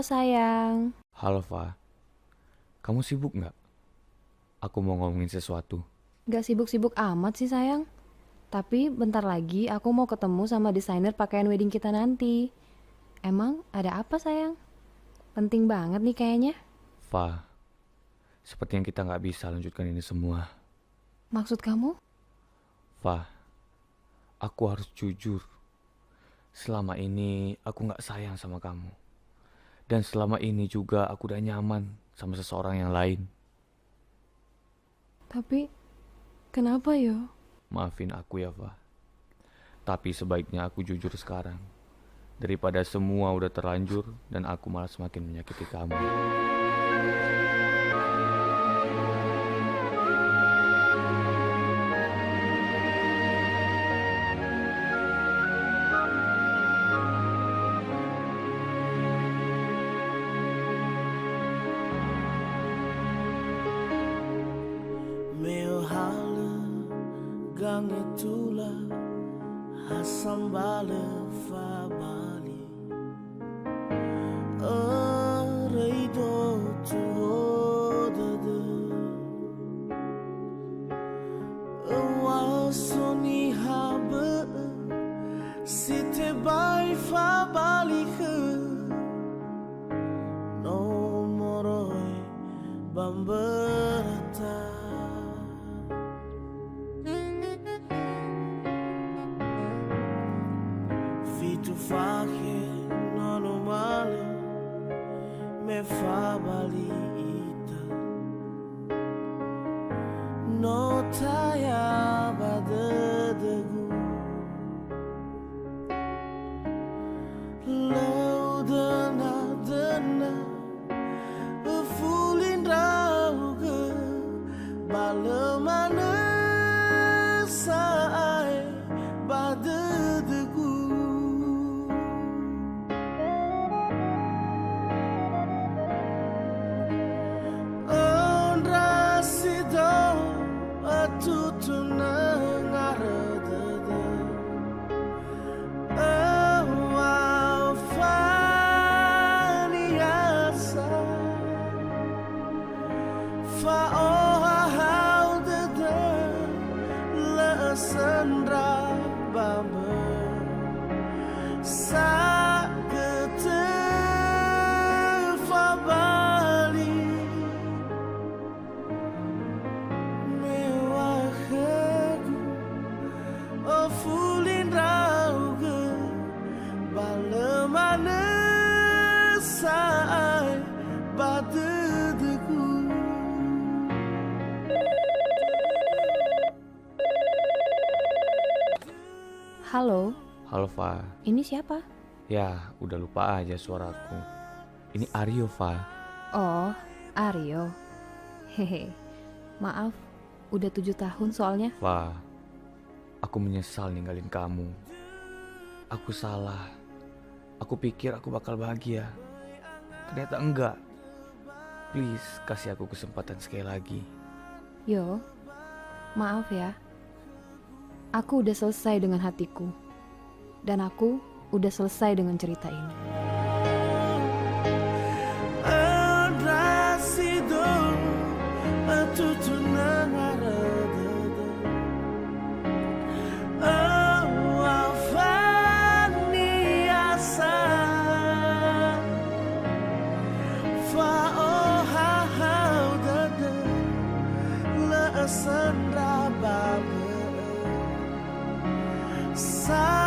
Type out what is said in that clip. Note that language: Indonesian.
sayang. Halo, Fa. Kamu sibuk nggak? Aku mau ngomongin sesuatu. Gak sibuk-sibuk amat sih sayang. Tapi bentar lagi aku mau ketemu sama desainer pakaian wedding kita nanti. Emang ada apa sayang? Penting banget nih kayaknya. Fa, sepertinya kita nggak bisa lanjutkan ini semua. Maksud kamu? Fa, aku harus jujur. Selama ini aku nggak sayang sama kamu. Dan selama ini juga aku udah nyaman sama seseorang yang lain. Tapi kenapa yo? Maafin aku ya, Fa. Tapi sebaiknya aku jujur sekarang. Daripada semua udah terlanjur dan aku malah semakin menyakiti kamu. Meu hala gang itulah Hassan bale fa bali Reido tu odade Wasoni habe Site bai fa bali ke No moroi bamberta Fitu fahe nono male me fa balita no taya badegu laudana dana fulin rauge balemana saai badegu Sandra Bamba Sakete Fabali Mewahagu O fulin rauge Balemane Saai Badedeku Halo, Halo, Fa. ini siapa? Ya, udah lupa aja suaraku. Ini Aryo, Fa. Oh, Aryo. Hehe, maaf, udah 7 tahun soalnya. Fa, aku menyesal ninggalin kamu. Aku salah. Aku pikir aku bakal bahagia. Ternyata enggak. Please, kasih aku kesempatan sekali lagi. Yo, maaf ya. Aku udah selesai dengan hatiku. Dan aku udah selesai dengan cerita ini. Sandra Baba Sa